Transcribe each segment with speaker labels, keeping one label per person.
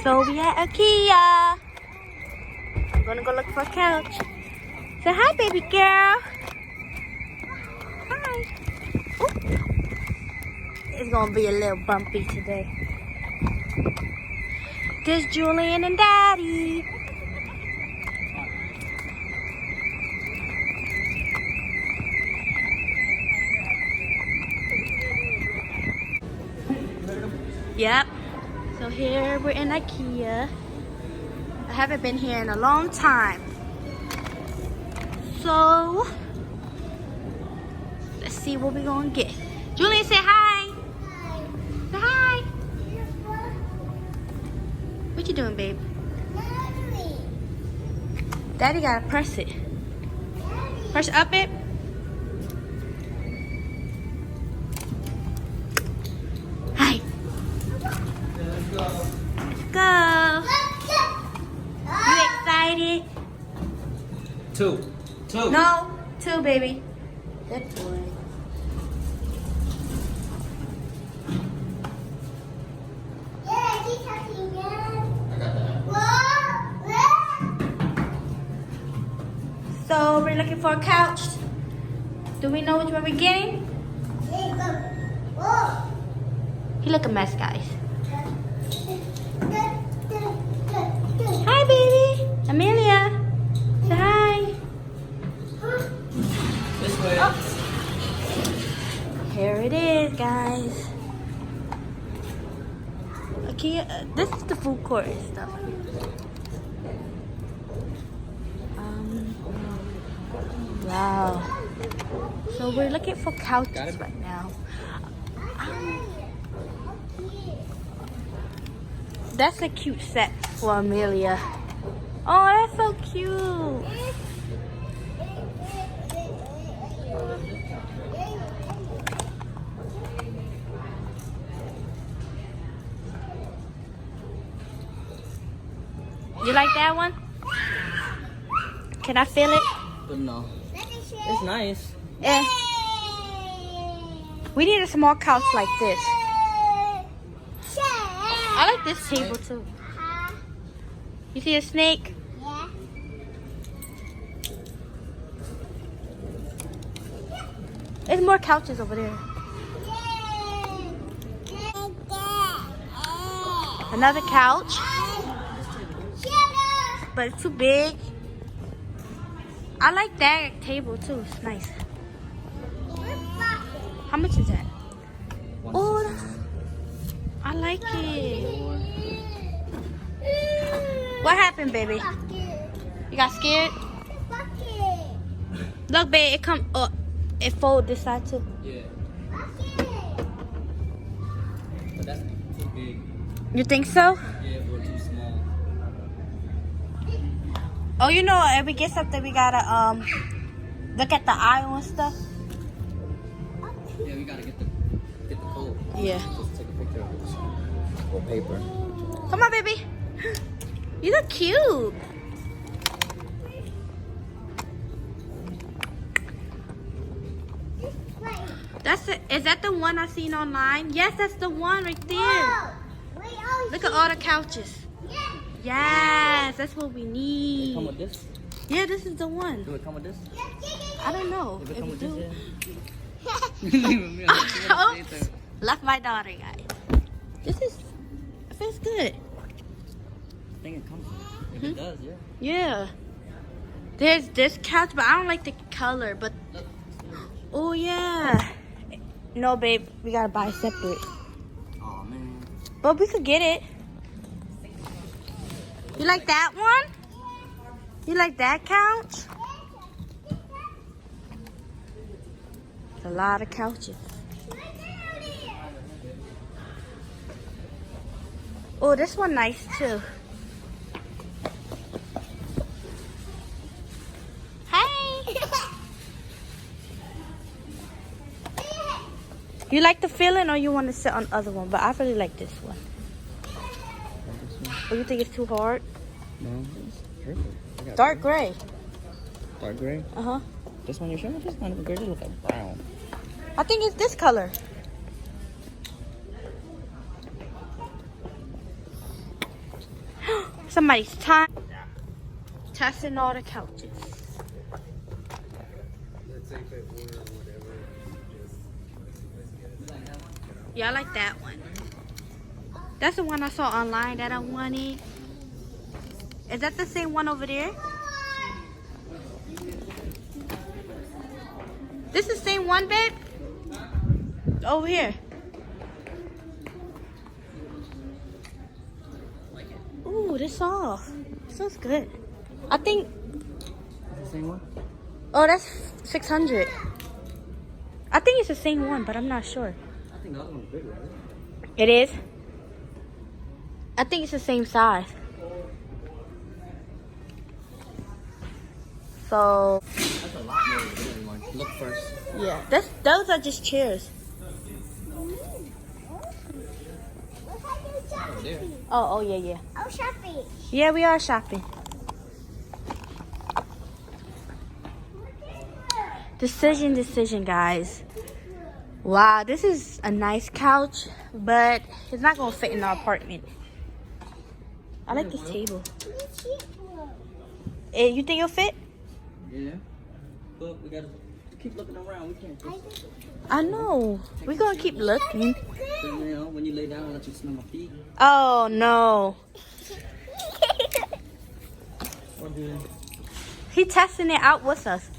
Speaker 1: So we at IKEA. I'm gonna go look for a couch. Say hi, baby girl. Hi. Ooh. It's gonna be a little bumpy today. This Julian and Daddy. Yep. So here we're in IKEA. I haven't been here in a long time. So let's see what we're gonna get. Julian, say hi. Hi. Say hi. What you doing, babe? Daddy gotta press it. Press up it. Hi. Let's go. You excited?
Speaker 2: Two.
Speaker 1: No, two, baby. Good boy. So we're looking for a couch. Do we know which one we're getting? He look a mess, guys. Hi, baby. Amelia. Say hi.
Speaker 2: This way.
Speaker 1: Oh. Here it is, guys. IKEA. This is the food court and stuff. Wow. So we're looking for couches right now. That's a cute set for Amelia. Oh, that's so cute. You like that one? Can I feel it?
Speaker 2: No. It's nice.
Speaker 1: Yeah. We need a small couch like this. I like this table too. You see a snake?
Speaker 3: Yeah.
Speaker 1: There's more couches over there. Another couch. But it's too big. I like that table too. It's nice. How much is that? Oh, I like it. What happened, baby? You got scared? Look, babe, it come up. It fold this side too.
Speaker 2: Yeah. But that's too big.
Speaker 1: You think so?
Speaker 2: Yeah, or too small.
Speaker 1: Oh, you know, if we get something, we gotta look at the aisle and stuff.
Speaker 2: Yeah, we gotta get the code.
Speaker 1: Yeah.
Speaker 2: Just take a picture of this. Or paper.
Speaker 1: Come on, baby. You look cute. That's it. Is that the one I seen online? Yes, that's the one right there. Look at all the couches. Yes, that's what we
Speaker 2: Does it
Speaker 1: need.
Speaker 2: come with this?
Speaker 1: Yeah, this is the one.
Speaker 2: Do it come with this?
Speaker 1: I don't know
Speaker 2: Does it
Speaker 1: if
Speaker 2: come
Speaker 1: we
Speaker 2: with
Speaker 1: do.
Speaker 2: this? Yeah.
Speaker 1: Oops. Left my daughter, guys. This is, it feels good.
Speaker 2: I think it comes with it. If it does, yeah.
Speaker 1: Yeah. There's this couch, but I don't like the color. But oh yeah. No, babe, we gotta buy separate.
Speaker 2: Oh man.
Speaker 1: But we could get it. You like that one? You like that couch? It's a lot of couches. Oh, this one nice too. Hey! You like the feeling or you want to sit on the other one? But I really like this one. Or you think it's too hard?
Speaker 2: No, it's perfect.
Speaker 1: Dark gray.
Speaker 2: Dark gray?
Speaker 1: Uh-huh.
Speaker 2: This one you're showing? This not even gray. It look like brown.
Speaker 1: I think it's this color. Somebody's testing all the couches.
Speaker 3: Let's say if it were whatever,
Speaker 1: Yeah, I like that one. That's the one I saw online that I wanted. Is that the same one over there? This is the same one, babe? Over here. Ooh, this soft. This looks good. I think.
Speaker 2: The same one?
Speaker 1: Oh, that's 600. I think it's the same one, but I'm not sure.
Speaker 2: I think the other one's bigger, right?
Speaker 1: It is? I think it's the same size. So,
Speaker 2: That's a lot more than the other one. Look first.
Speaker 1: yeah, those are just chairs.
Speaker 2: Over there.
Speaker 1: Oh, yeah.
Speaker 4: Oh, shopping.
Speaker 1: Yeah, we are shopping. Decision, guys. Wow, this is a nice couch, but it's not gonna fit in our apartment. I like this table. You think it'll fit?
Speaker 2: Yeah. But we gotta keep looking around. We can't just...
Speaker 1: I know. We're gonna keep looking.
Speaker 2: You know, when you lay down, I'll let you smell my feet.
Speaker 1: Oh no.
Speaker 2: Or do that.
Speaker 1: He testing it out with us.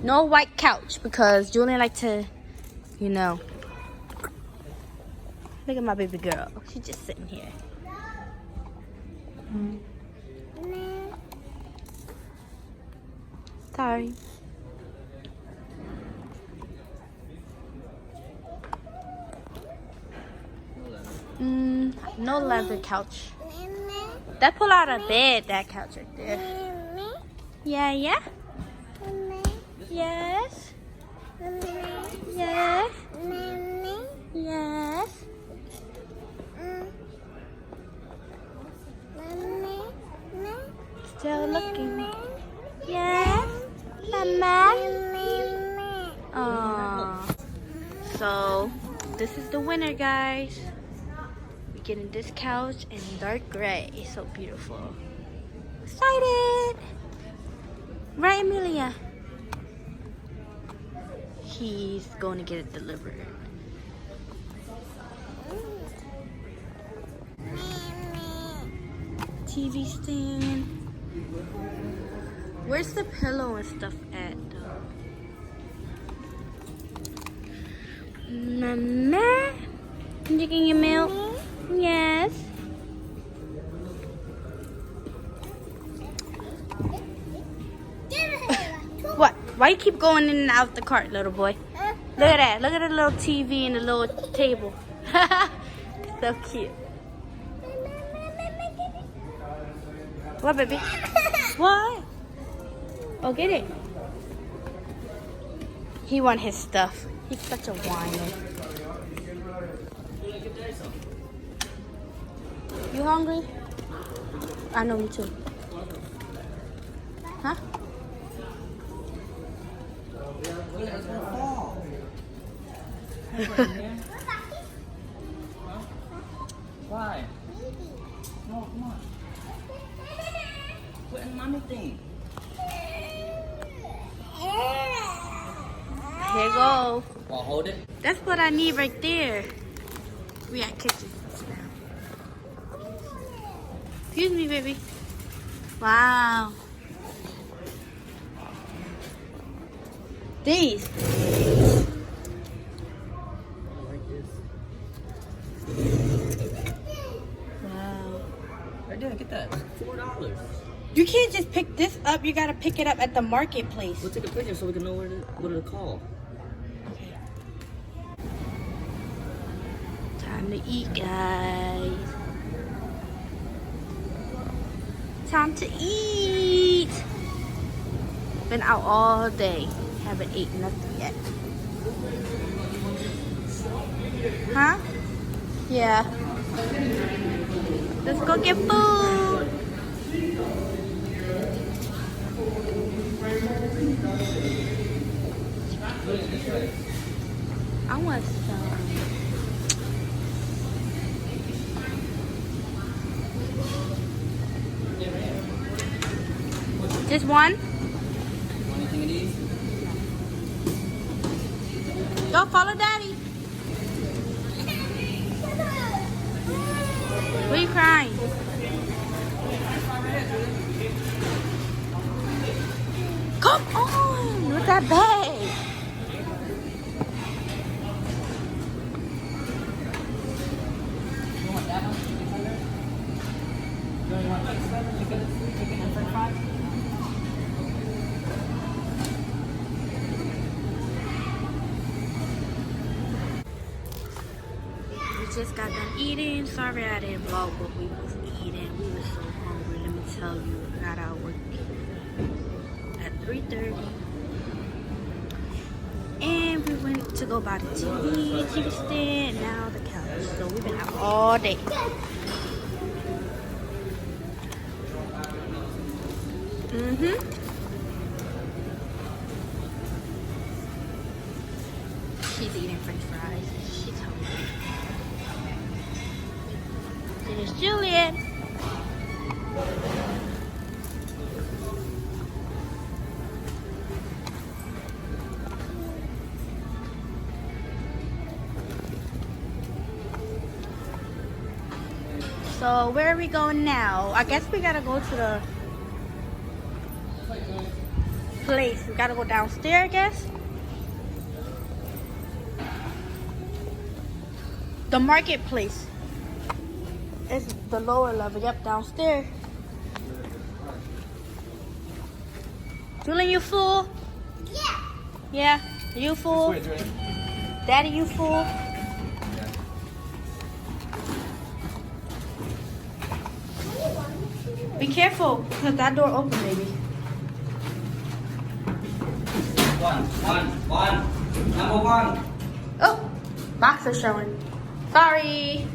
Speaker 1: No white couch because Julian like to, you know. Look at my baby girl. She's just sitting here. Sorry. No leather couch. That pull out of bed, that couch right there. Yeah. Yes. Yes. Yes. Still looking. Yes. Mama. Aww. So, this is the winner, guys. We're getting this couch in dark gray. It's so beautiful. Excited. Right, Amelia? He's going to get it delivered. TV stand. Where's the pillow and stuff at, though? Mama? You drinking your milk? Yes. What? Why you keep going in and out the cart, little boy? Look at that. Look at the little TV and the little table. So cute. What, baby? What? Oh, get it. He want his stuff. He's such a whiner. You hungry? I know, me too. Huh?
Speaker 2: Why? No, come on. What in mommy thing?
Speaker 1: Here you go.
Speaker 2: I'll hold it.
Speaker 1: That's what I need right there. We at kitchen now. Excuse me, baby. Wow. These. Wow.
Speaker 2: Right there, get that. $4.
Speaker 1: You can't just pick this up. You gotta pick it up at the marketplace.
Speaker 2: We'll take a picture so we can know what to call.
Speaker 1: Okay. Time to eat, guys. Time to eat. Been out all day. Haven't eaten nothing yet. Huh? Yeah. Let's go get food. I want some. Just one?
Speaker 2: Anything of these?
Speaker 1: Go follow daddy. What are you crying? Come on with that bag.
Speaker 2: You want that one? You want chicken and french fries?
Speaker 1: We just got done eating. Sorry I didn't vlog what we was eating. We were so hungry. Let me tell you. We got our work at 3:30. And we went to go buy the TV stand, now the couch. So we've been out all day. She's eating french fries. She's hungry. There's Julian. So where are we going now? I guess we gotta go to the place. We gotta go downstairs, I guess. The marketplace. It's the lower level. Yep, downstairs. Julian, you full? Yeah. Yeah? You full? Daddy, you full? Be careful, because that door open, baby.
Speaker 2: One. Number one.
Speaker 1: Oh, box is showing. Sorry.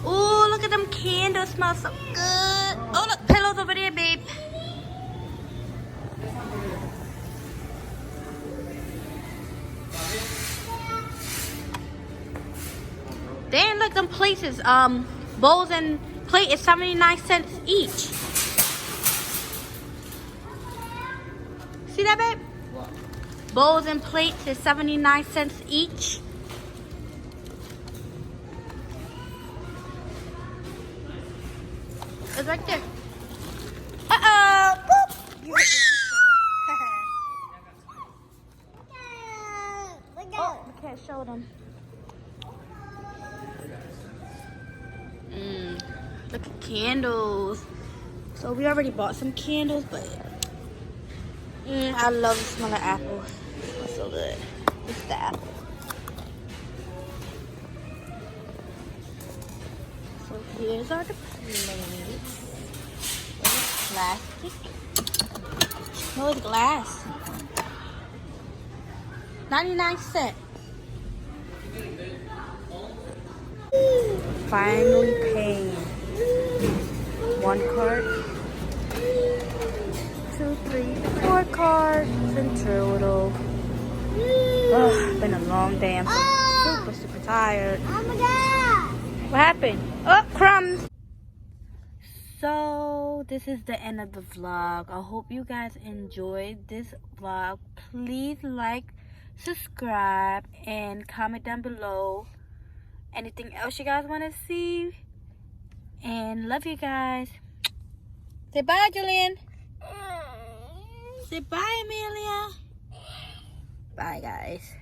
Speaker 1: Oh, look at them candles. Smell so good. Oh, look, pillows over there, babe. Then look, them places. Bowls and plate is 79 cents each. See that, babe?
Speaker 2: What?
Speaker 1: Bowls and plates is 79 cents each. It's right there. Uh-oh. Boop. You hit your sister. Oh, we can't show them. Look at candles. So we already bought some candles, but I love the smell of apple. It smells so good. It's the apple. So here's our plates. There's plastic. No, it's glass. 99 cents. Finally paying. 1 card, 2, 3, 4 cards in total. Ugh, been a long day. I'm super tired. Oh my God! What happened? Oh, crumbs. So this is the end of the vlog. I hope you guys enjoyed this vlog. Please like, subscribe, and comment down below anything else you guys want to see. And love you guys. Say bye, Julian. Say bye, Amelia. Bye, guys.